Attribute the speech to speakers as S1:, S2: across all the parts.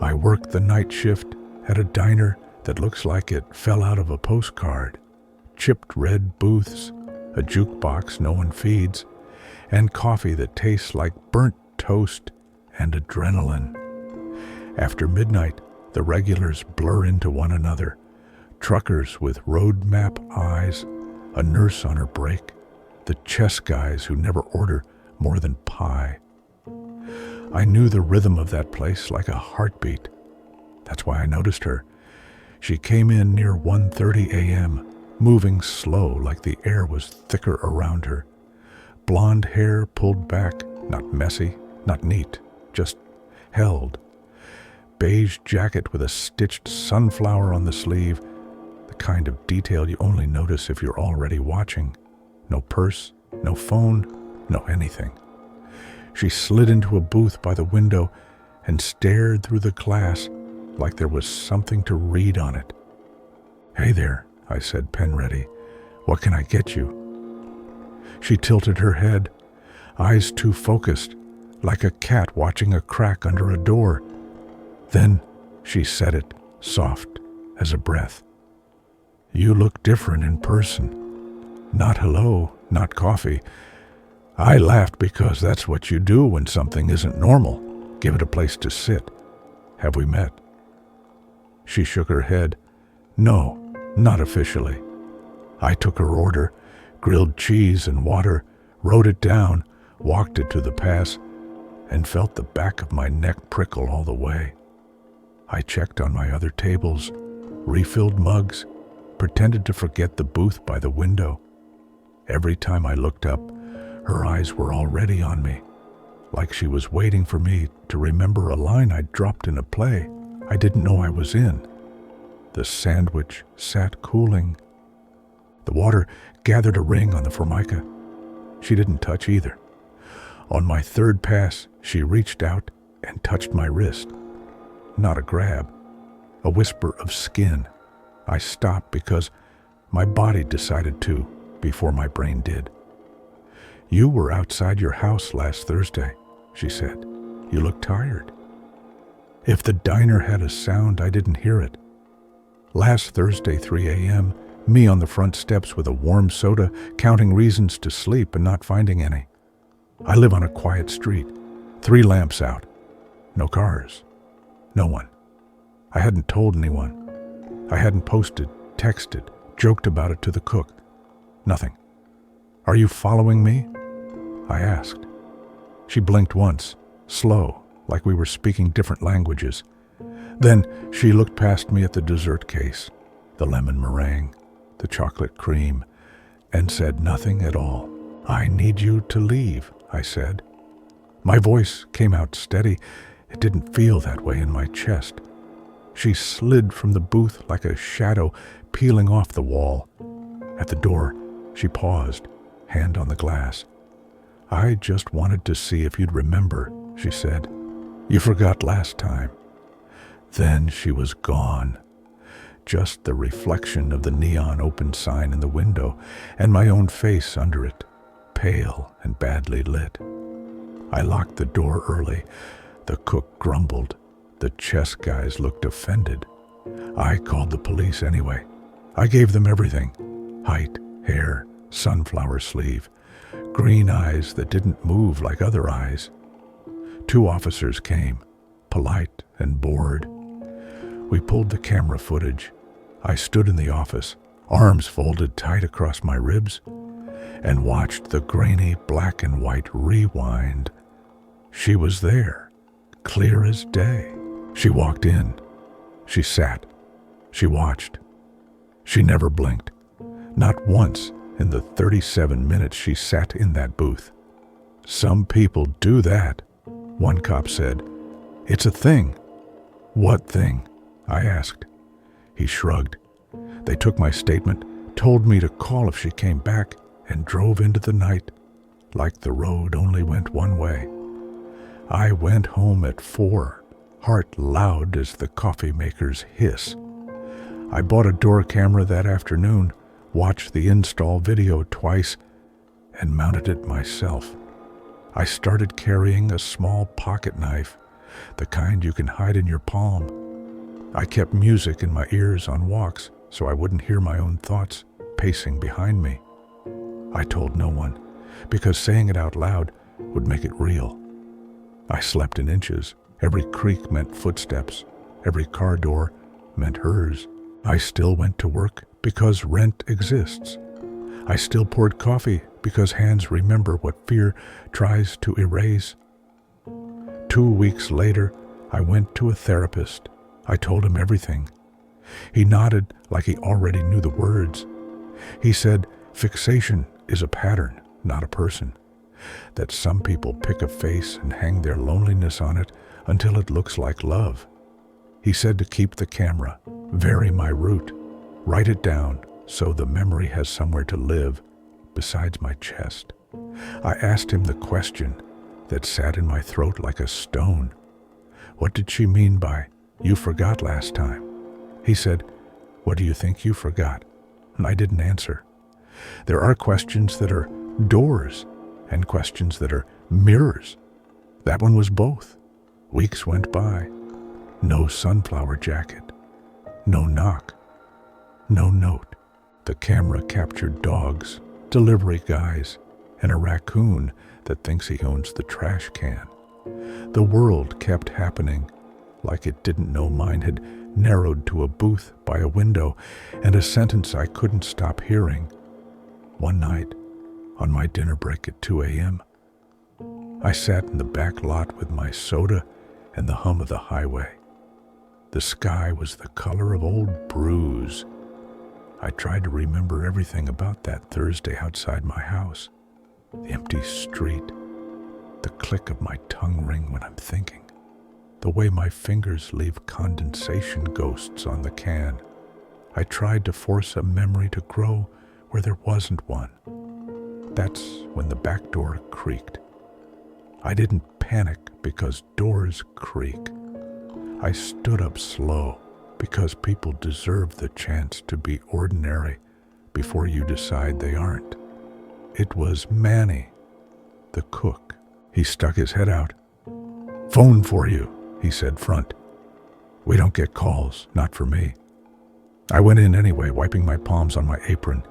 S1: I work the night shift at a diner that looks like it fell out of a postcard. Chipped red booths, a jukebox no one feeds, and coffee that tastes like burnt toast and adrenaline. After midnight, the regulars blur into one another. Truckers with road map eyes, a nurse on her break, the chess guys who never order more than pie. I knew the rhythm of that place like a heartbeat. That's why I noticed her. She came in near 1:30 a.m., moving slow like the air was thicker around her. Blonde hair pulled back, not messy, not neat, just held. Beige jacket with a stitched sunflower on the sleeve, the kind of detail you only notice if you're already watching. No purse, no phone, no anything. She slid into a booth by the window and stared through the glass like there was something to read on it. "Hey there," I said, pen ready. "What can I get you?" She tilted her head, eyes too focused, like a cat watching a crack under a door. Then she said it, soft as a breath. "You look different in person. Not hello, not coffee." I laughed because that's what you do when something isn't normal. Give it a place to sit. "Have we met?" She shook her head. "No, not officially." I took her order, grilled cheese and water, wrote it down, walked it to the pass, and felt the back of my neck prickle all the way. I checked on my other tables, refilled mugs, pretended to forget the booth by the window. Every time I looked up, her eyes were already on me, like she was waiting for me to remember a line I'd dropped in a play I didn't know I was in. The sandwich sat cooling. The water gathered a ring on the formica. She didn't touch either. On my third pass, she reached out and touched my wrist. Not a grab, a whisper of skin. I stopped because my body decided to before my brain did. "You were outside your house last Thursday," she said. "You look tired." If the diner had a sound, I didn't hear it. Last Thursday, 3 a.m., me on the front steps with a warm soda, counting reasons to sleep and not finding any. I live on a quiet street, 3 lamps out, no cars, no one. I hadn't told anyone. I hadn't posted, texted, joked about it to the cook. Nothing. "Are you following me?" I asked. She blinked once, slow, like we were speaking different languages. Then she looked past me at the dessert case, the lemon meringue, the chocolate cream, and said nothing at all. "I need you to leave," I said. My voice came out steady. It didn't feel that way in my chest. She slid from the booth like a shadow peeling off the wall. At the door, she paused, hand on the glass. "I just wanted to see if you'd remember," she said. "You forgot last time." Then she was gone. Just the reflection of the neon open sign in the window and my own face under it, pale and badly lit. I locked the door early. The cook grumbled. The chess guys looked offended. I called the police anyway. I gave them everything: height, hair, sunflower sleeve, green eyes that didn't move like other eyes. 2 officers came, polite and bored. We pulled the camera footage. I stood in the office, arms folded tight across my ribs, and watched the grainy black and white rewind. She was there, clear as day. She walked in. She sat. She watched. She never blinked. Not once in the 37 minutes she sat in that booth. "Some people do that," one cop said. "It's a thing." "What thing?" I asked. He shrugged. They took my statement, told me to call if she came back, and drove into the night, like the road only went one way. I went home at 4, heart loud as the coffee maker's hiss. I bought a door camera that afternoon, watched the install video twice, and mounted it myself. I started carrying a small pocket knife, the kind you can hide in your palm. I kept music in my ears on walks so I wouldn't hear my own thoughts pacing behind me. I told no one, because saying it out loud would make it real. I slept in inches. Every creak meant footsteps. Every car door meant hers. I still went to work because rent exists. I still poured coffee because hands remember what fear tries to erase. 2 weeks later, I went to a therapist. I told him everything. He nodded like he already knew the words. He said, fixation is a pattern, not a person. That some people pick a face and hang their loneliness on it until it looks like love. He said to keep the camera, vary my route, write it down so the memory has somewhere to live besides my chest. I asked him the question that sat in my throat like a stone. What did she mean by, "You forgot last time"? He said, "What do you think you forgot?" And I didn't answer. There are questions that are doors and questions that are mirrors. That one was both. Weeks went by. No sunflower jacket. No knock. No note. The camera captured dogs, delivery guys, and a raccoon that thinks he owns the trash can. The world kept happening like it didn't know mine had narrowed to a booth by a window and a sentence I couldn't stop hearing. One night, on my dinner break at 2 a.m., I sat in the back lot with my soda and the hum of the highway. The sky was the color of old bruise. I tried to remember everything about that Thursday outside my house. The empty street, the click of my tongue ring when I'm thinking, the way my fingers leave condensation ghosts on the can. I tried to force a memory to grow where there wasn't one. That's when the back door creaked. I didn't panic because doors creak. I stood up slow because people deserve the chance to be ordinary before you decide they aren't. It was Manny, the cook. He stuck his head out. "Phone for you," he said front. "We don't get calls, not for me." I went in anyway, wiping my palms on my apron.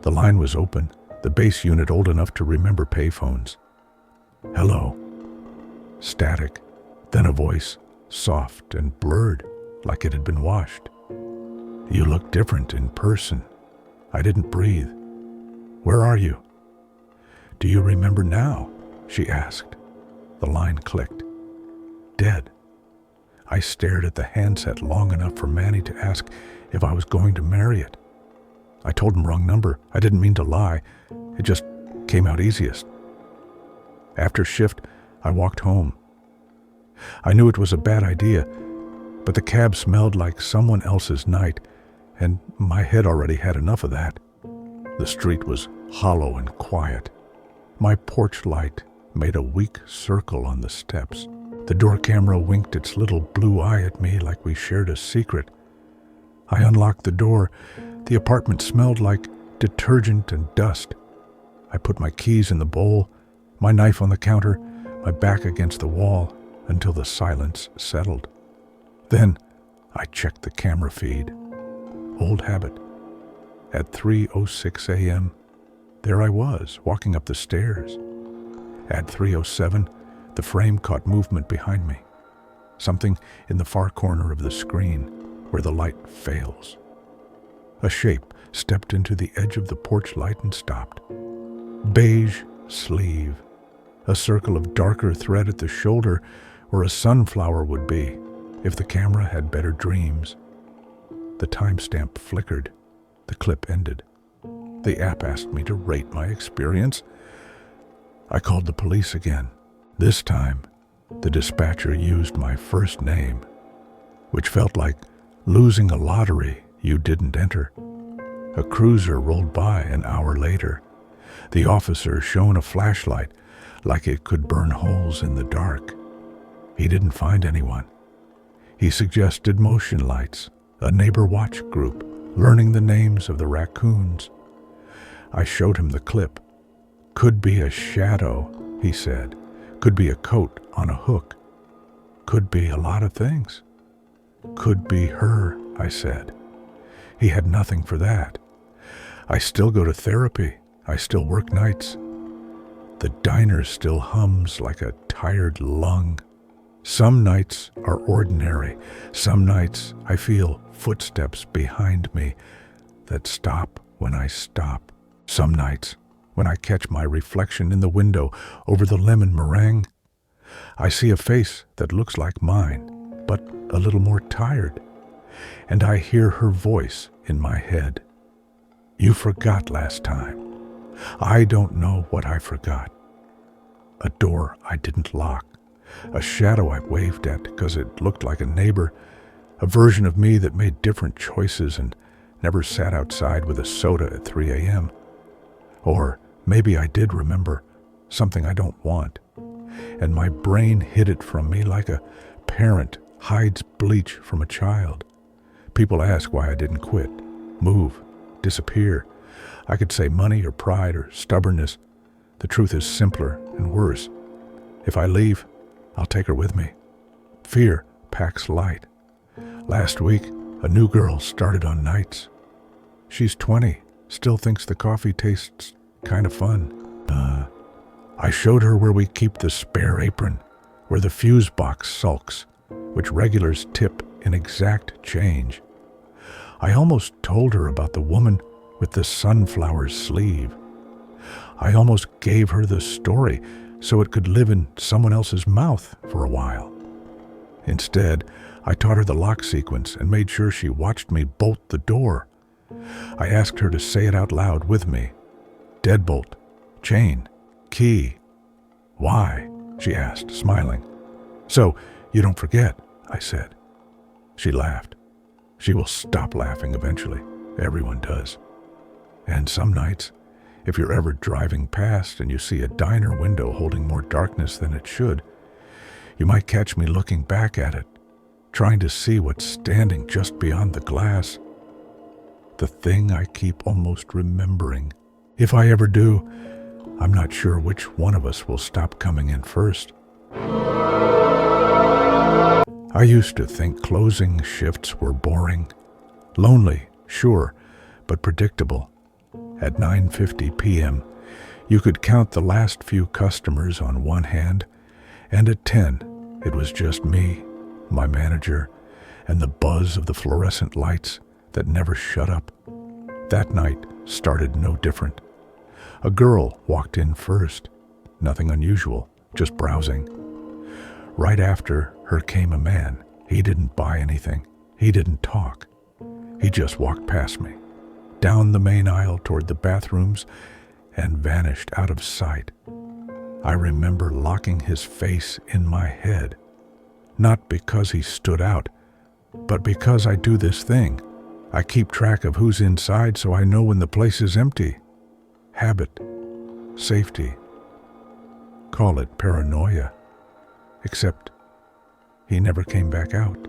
S1: The line was open, the base unit old enough to remember payphones. "Hello." Static, then a voice, soft and blurred, like it had been washed. "You look different in person." I didn't breathe. "Where are you?" "Do you remember now?" she asked. The line clicked. Dead. I stared at the handset long enough for Manny to ask if I was going to marry it. I told him wrong number. I didn't mean to lie. It just came out easiest. After shift, I walked home. I knew it was a bad idea, but the cab smelled like someone else's night, and my head already had enough of that. The street was hollow and quiet. My porch light made a weak circle on the steps. The door camera winked its little blue eye at me like we shared a secret. I unlocked the door. The apartment smelled like detergent and dust. I put my keys in the bowl, my knife on the counter, my back against the wall until the silence settled. Then I checked the camera feed. Old habit. At 3:06 a.m., there I was, walking up the stairs. At 3:07, the frame caught movement behind me. Something in the far corner of the screen where the light fails. A shape stepped into the edge of the porch light and stopped. Beige sleeve. A circle of darker thread at the shoulder where a sunflower would be if the camera had better dreams. The timestamp flickered. The clip ended. The app asked me to rate my experience. I called the police again. This time, the dispatcher used my first name, which felt like losing a lottery you didn't enter. A cruiser rolled by an hour later. The officer shone a flashlight like it could burn holes in the dark. He didn't find anyone. He suggested motion lights, a neighbor watch group, learning the names of the raccoons. I showed him the clip. "Could be a shadow," he said. "Could be a coat on a hook. Could be a lot of things. Could be her, I said. He had nothing for that. I still go to therapy. I still work nights. The diner still hums like a tired lung. Some nights are ordinary. Some nights I feel footsteps behind me that stop when I stop. Some nights, when I catch my reflection in the window over the lemon meringue, I see a face that looks like mine, but a little more tired, and I hear her voice in my head. You forgot last time. I don't know what I forgot. A door I didn't lock, a shadow I waved at because it looked like a neighbor, a version of me that made different choices and never sat outside with a soda at 3 a.m. Or maybe I did remember something I don't want, and my brain hid it from me like a parent hides bleach from a child. People ask why I didn't quit, move, disappear. I could say money or pride or stubbornness. The truth is simpler and worse. If I leave, I'll take her with me. Fear packs light. Last week, a new girl started on nights. She's 20, still thinks the coffee tastes kind of fun. I showed her where we keep the spare apron, where the fuse box sulks, which regulars tip in exact change. I almost told her about the woman with the sunflower sleeve. I almost gave her the story so it could live in someone else's mouth for a while. Instead, I taught her the lock sequence and made sure she watched me bolt the door. I asked her to say it out loud with me. Deadbolt, chain, key. Why? She asked, smiling. So you don't forget, I said. She laughed. She will stop laughing eventually. Everyone does. And some nights, if you're ever driving past and you see a diner window holding more darkness than it should, you might catch me looking back at it, trying to see what's standing just beyond the glass. The thing I keep almost remembering. If I ever do, I'm not sure which one of us will stop coming in first. I used to think closing shifts were boring. Lonely, sure, but predictable. At 9:50 p.m., you could count the last few customers on one hand, and at 10, it was just me, my manager, and the buzz of the fluorescent lights that never shut up. That night started no different. A girl walked in first. Nothing unusual, just browsing. Right after her came a man. He didn't buy anything. He didn't talk. He just walked past me, down the main aisle toward the bathrooms, and vanished out of sight. I remember locking his face in my head, not because he stood out, but because I do this thing. I keep track of who's inside so I know when the place is empty. Habit, safety. Call it paranoia. Except he never came back out.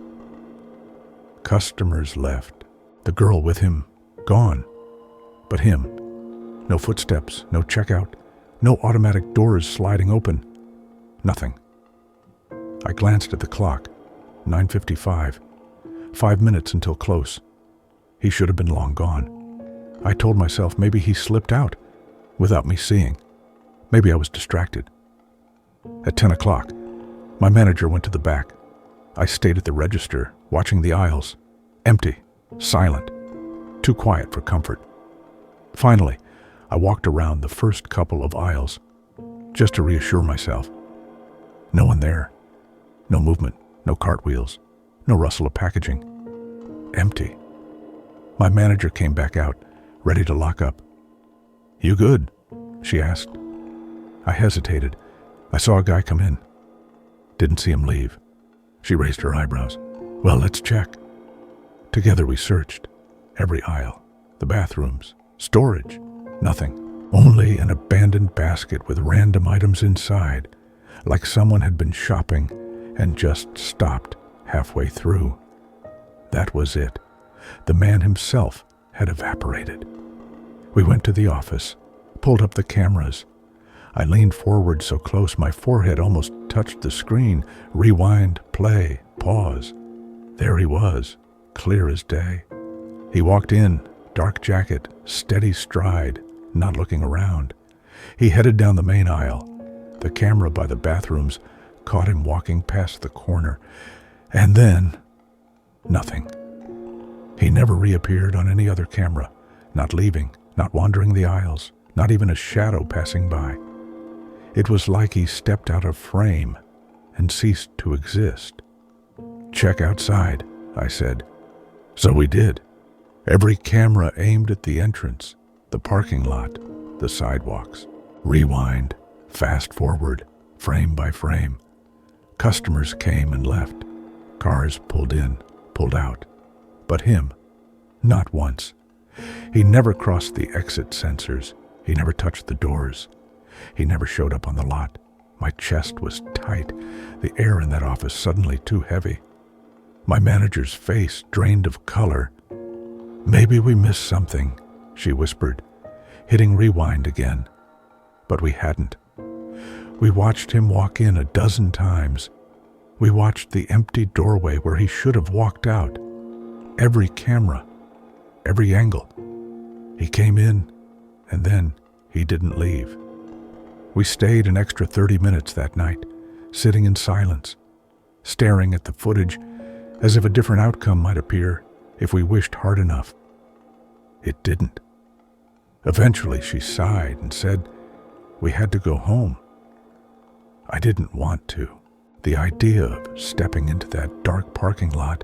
S1: Customers left. The girl with him, gone. But him. No footsteps, no checkout, no automatic doors sliding open. Nothing. I glanced at the clock. 9:55. 5 minutes until close. He should have been long gone. I told myself maybe he slipped out without me seeing. Maybe I was distracted. At 10 o'clock, my manager went to the back. I stayed at the register, watching the aisles. Empty, silent, too quiet for comfort. Finally, I walked around the first couple of aisles, just to reassure myself. No one there. No movement, no cartwheels, no rustle of packaging. Empty. My manager came back out, ready to lock up. You good? She asked. I hesitated. I saw a guy come in. Didn't see him leave. She raised her eyebrows. Well, let's check. Together we searched. Every aisle, the bathrooms, storage. Nothing. Only an abandoned basket with random items inside, like someone had been shopping and just stopped halfway through. That was it. The man himself had evaporated. We went to the office, pulled up the cameras. I leaned forward so close my forehead almost touched the screen. Rewind, play, pause. There he was, clear as day. He walked in, dark jacket, steady stride, not looking around. He headed down the main aisle. The camera by the bathrooms caught him walking past the corner. And then, nothing. He never reappeared on any other camera, not leaving, not wandering the aisles, not even a shadow passing by. It was like he stepped out of frame and ceased to exist. "Check outside," I said. So we did. Every camera aimed at the entrance, the parking lot, the sidewalks. Rewind, fast forward, frame by frame. Customers came and left. Cars pulled in, pulled out. But him, not once. He never crossed the exit sensors. He never touched the doors. He never showed up on the lot. My chest was tight, the air in that office suddenly too heavy. My manager's face drained of color. "Maybe we missed something," she whispered, hitting rewind again. But we hadn't. We watched him walk in a dozen times. We watched the empty doorway where he should have walked out. Every camera, every angle. He came in, and then he didn't leave. We stayed an extra 30 minutes that night, sitting in silence, staring at the footage as if a different outcome might appear if we wished hard enough. It didn't. Eventually she sighed and said we had to go home. I didn't want to. The idea of stepping into that dark parking lot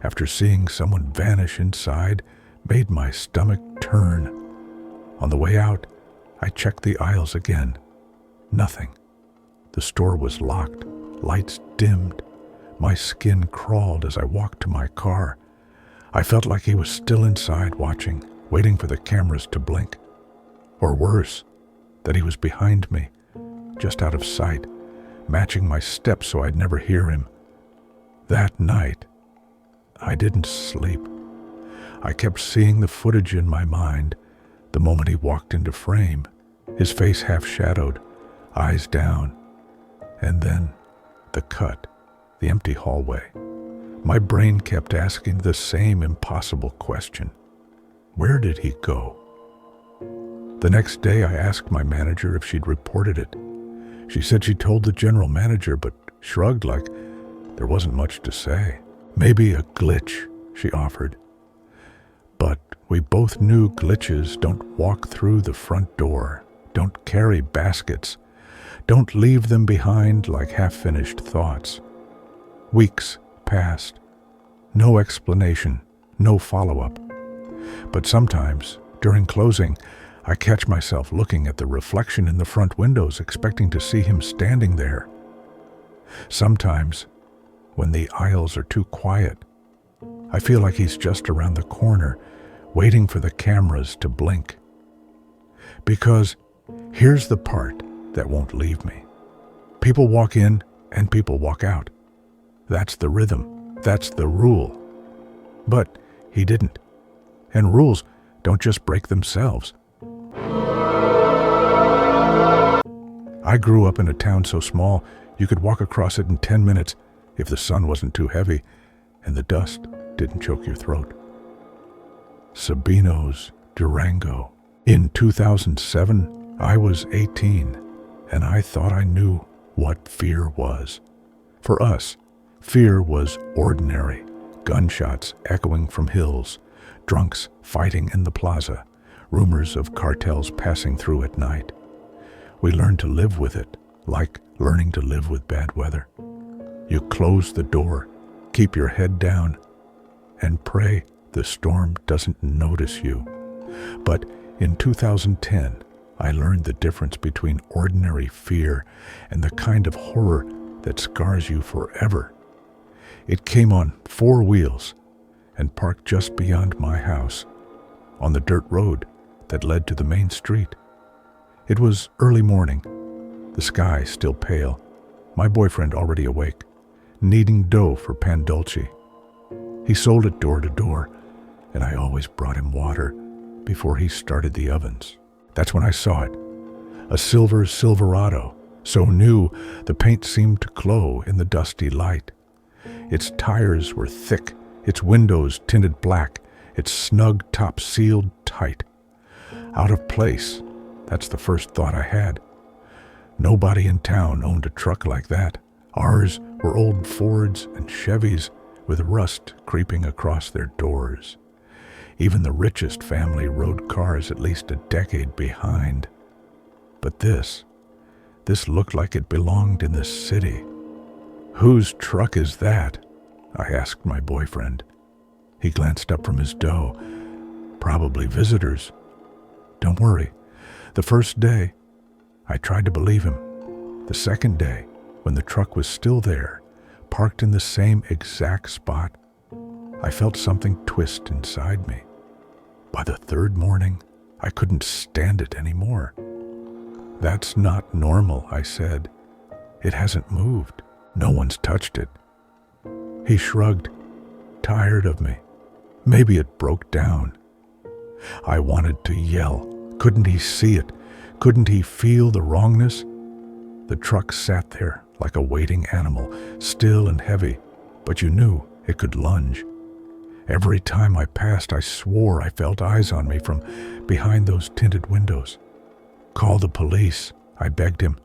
S1: after seeing someone vanish inside made my stomach turn. On the way out, I checked the aisles again. Nothing. The store was locked, lights dimmed. My skin crawled as I walked to my car. I felt like he was still inside watching, waiting for the cameras to blink. Or worse, that he was behind me, just out of sight, matching my steps so I'd never hear him. That night, I didn't sleep. I kept seeing the footage in my mind, the moment he walked into frame, his face half-shadowed, eyes down, and then the cut, the empty hallway. My brain kept asking the same impossible question. Where did he go? The next day I asked my manager if she'd reported it. She said she told the general manager, but shrugged like there wasn't much to say. Maybe a glitch, she offered. But we both knew glitches don't walk through the front door, don't carry baskets, don't leave them behind like half-finished thoughts. Weeks passed. No explanation, no follow-up. But sometimes, during closing, I catch myself looking at the reflection in the front windows, expecting to see him standing there. Sometimes, when the aisles are too quiet, I feel like he's just around the corner, waiting for the cameras to blink. Because here's the part that won't leave me. People walk in and people walk out. That's the rhythm. That's the rule. But he didn't. And rules don't just break themselves. I grew up in a town so small you could walk across it in 10 minutes if the sun wasn't too heavy and the dust didn't choke your throat. Sabino's, Durango. In 2007, I was 18, and I thought I knew what fear was. For us, fear was ordinary. Gunshots echoing from hills, drunks fighting in the plaza, rumors of cartels passing through at night. We learned to live with it, like learning to live with bad weather. You close the door, keep your head down, and pray the storm doesn't notice you. But in 2010, I learned the difference between ordinary fear and the kind of horror that scars you forever. It came on 4 wheels and parked just beyond my house, on the dirt road that led to the main street. It was early morning, the sky still pale, my boyfriend already awake, kneading dough for pan dolce. He sold it door to door, and I always brought him water before he started the ovens. That's when I saw it, A silver Silverado, so new the paint seemed to glow in the dusty light. Its tires were thick, its windows tinted black, its snug top sealed tight. Out of place, that's the first thought I had. Nobody in town owned a truck like that. Ours were old Fords and Chevys with rust creeping across their doors. Even the richest family rode cars at least a decade behind. But this looked like it belonged in the city. "Whose truck is that?" I asked my boyfriend. He glanced up from his dough. "Probably visitors." "Don't worry. The first day, I tried to believe him. The second day, when the truck was still there, parked in the same exact spot, I felt something twist inside me. By the third morning, I couldn't stand it anymore." "That's not normal," I said. "It hasn't moved. No one's touched it." He shrugged, tired of me. Maybe it broke down. I wanted to yell. Couldn't he see it? Couldn't he feel the wrongness? The truck sat there like a waiting animal, still and heavy, but you knew it could lunge. Every time I passed, I swore I felt eyes on me from behind those tinted windows. "Call the police," I begged him.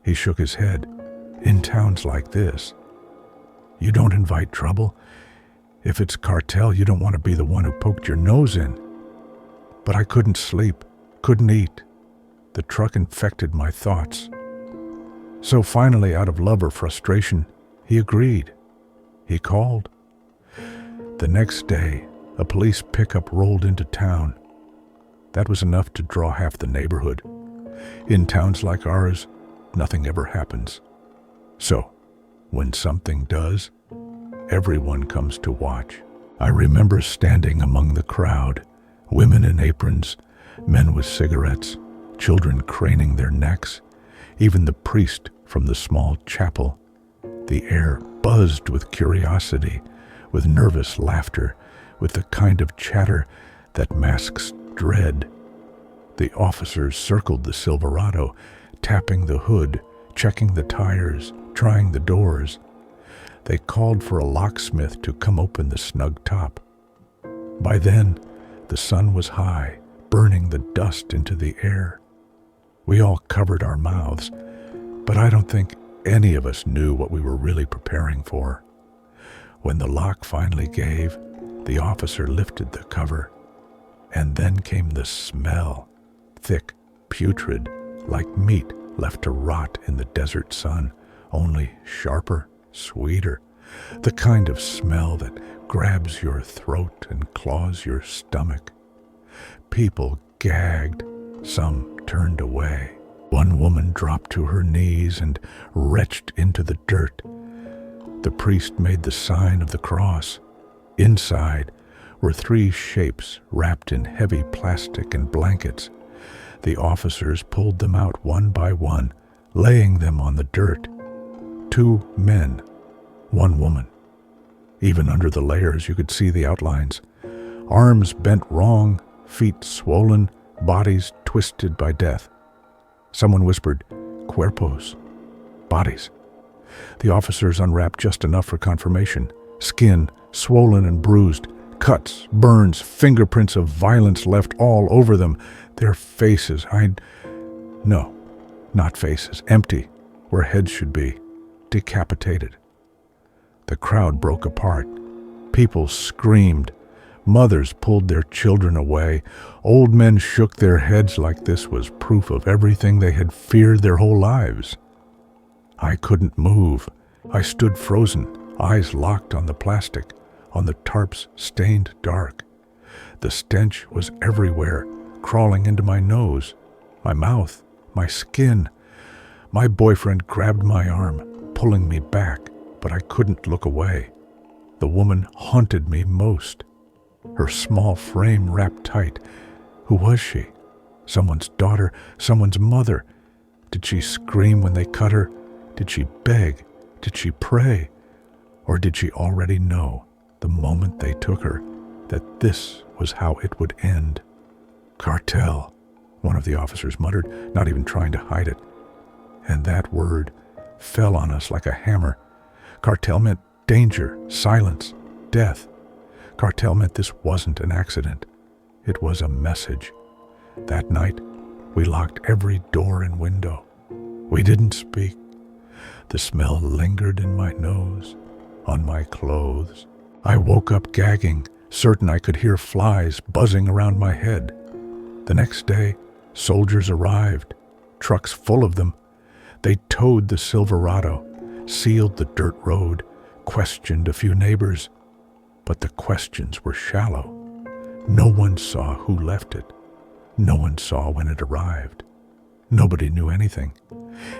S1: He shook his head. "In towns like this, you don't invite trouble. If it's cartel, you don't want to be the one who poked your nose in." But I couldn't sleep, couldn't eat. The truck infected my thoughts. So finally, out of love or frustration, he agreed. He called. The next day, a police pickup rolled into town. That was enough to draw half the neighborhood. In towns like ours, nothing ever happens. So, when something does, everyone comes to watch. I remember standing among the crowd, women in aprons, men with cigarettes, children craning their necks, even the priest from the small chapel. The air buzzed with curiosity, with nervous laughter, with the kind of chatter that masks dread. The officers circled the Silverado, tapping the hood, checking the tires, trying the doors. They called for a locksmith to come open the snug top. By then, the sun was high, burning the dust into the air. We all covered our mouths, but I don't think any of us knew what we were really preparing for. When the lock finally gave, the officer lifted the cover, and then came the smell, thick, putrid, like meat left to rot in the desert sun, only sharper, sweeter, the kind of smell that grabs your throat and claws your stomach. People gagged, some turned away. One woman dropped to her knees and retched into the dirt. The priest made the sign of the cross. Inside were 3 shapes wrapped in heavy plastic and blankets. The officers pulled them out one by one, laying them on the dirt. 2 men, 1 woman. Even under the layers you could see the outlines. Arms bent wrong, feet swollen, bodies twisted by death. Someone whispered, "Cuerpos," bodies. The officers unwrapped just enough for confirmation. Skin, swollen and bruised, cuts, burns, fingerprints of violence left all over them. Their faces, no, not faces, empty, where heads should be, decapitated. The crowd broke apart. People screamed. Mothers pulled their children away. Old men shook their heads like this was proof of everything they had feared their whole lives. I couldn't move. I stood frozen, eyes locked on the plastic, on the tarps stained dark. The stench was everywhere, crawling into my nose, my mouth, my skin. My boyfriend grabbed my arm, pulling me back, but I couldn't look away. The woman haunted me most. Her small frame wrapped tight. Who was she? Someone's daughter, someone's mother. Did she scream when they cut her? Did she beg? Did she pray? Or did she already know, the moment they took her, that this was how it would end? Cartel, one of the officers muttered, not even trying to hide it. And that word fell on us like a hammer. Cartel meant danger, silence, death. Cartel meant this wasn't an accident. It was a message. That night, we locked every door and window. We didn't speak. The smell lingered in my nose, on my clothes. I woke up gagging, certain I could hear flies buzzing around my head. The next day, soldiers arrived, trucks full of them. They towed the Silverado, sealed the dirt road, questioned a few neighbors. But the questions were shallow. No one saw who left it. No one saw when it arrived. Nobody knew anything.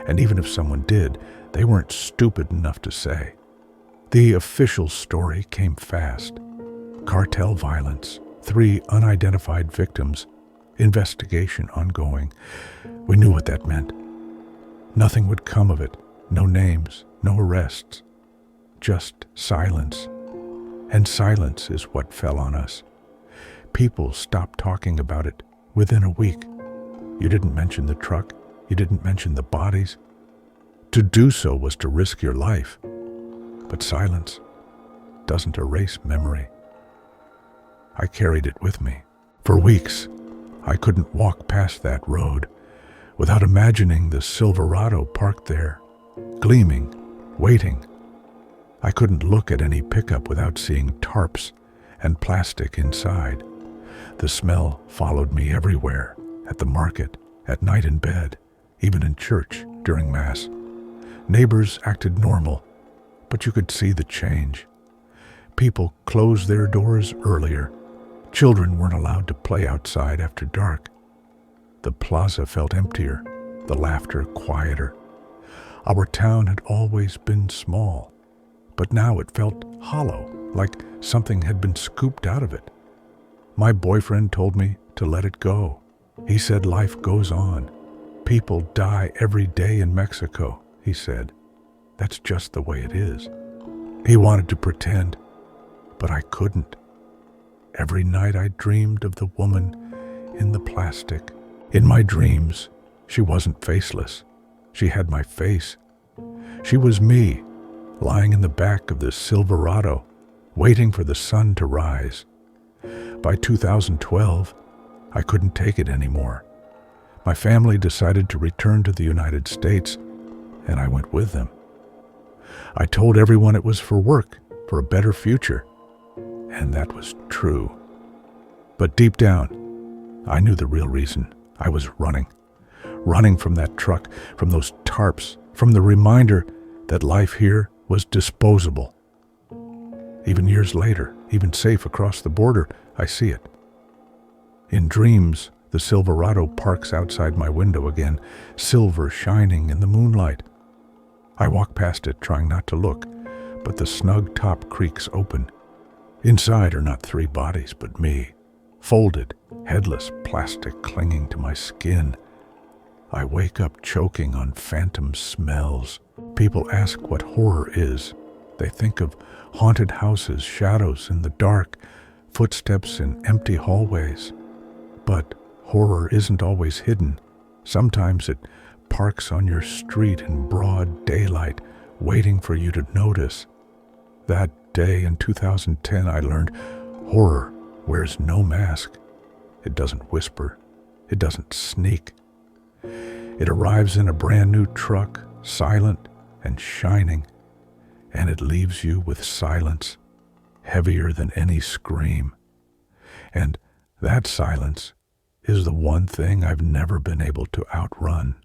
S1: And even if someone did, they weren't stupid enough to say. The official story came fast. Cartel violence, 3 unidentified victims, investigation ongoing. We knew what that meant. Nothing would come of it. No names, no arrests. Just silence. And silence is what fell on us. People stopped talking about it within a week. You didn't mention the truck. You didn't mention the bodies. To do so was to risk your life. But silence doesn't erase memory. I carried it with me. For weeks, I couldn't walk past that road without imagining the Silverado parked there, gleaming, waiting. I couldn't look at any pickup without seeing tarps and plastic inside. The smell followed me everywhere, at the market, at night in bed, even in church during Mass. Neighbors acted normal, but you could see the change. People closed their doors earlier. Children weren't allowed to play outside after dark. The plaza felt emptier, the laughter quieter. Our town had always been small, but now it felt hollow, like something had been scooped out of it. My boyfriend told me to let it go. He said life goes on. People die every day in Mexico, he said. That's just the way it is. He wanted to pretend, but I couldn't. Every night I dreamed of the woman in the plastic. In my dreams, she wasn't faceless. She had my face. She was me, lying in the back of the Silverado, waiting for the sun to rise. By 2012, I couldn't take it anymore. My family decided to return to the United States, and I went with them. I told everyone it was for work, for a better future, and that was true. But deep down, I knew the real reason. I was running from that truck, from those tarps, from the reminder that life here was disposable. Even years later, even safe across the border, I see it. In dreams, the Silverado parks outside my window again, silver shining in the moonlight. I walk past it, trying not to look, but the snug top creaks open. Inside are not 3 bodies, but me, folded, headless plastic clinging to my skin. I wake up choking on phantom smells. People ask what horror is. They think of haunted houses, shadows in the dark, footsteps in empty hallways. But horror isn't always hidden. Sometimes it parks on your street in broad daylight, waiting for you to notice. That day in 2010, I learned horror wears no mask. It doesn't whisper. It doesn't sneak. It arrives in a brand new truck, silent and shining, and it leaves you with silence, heavier than any scream. And that silence is the one thing I've never been able to outrun.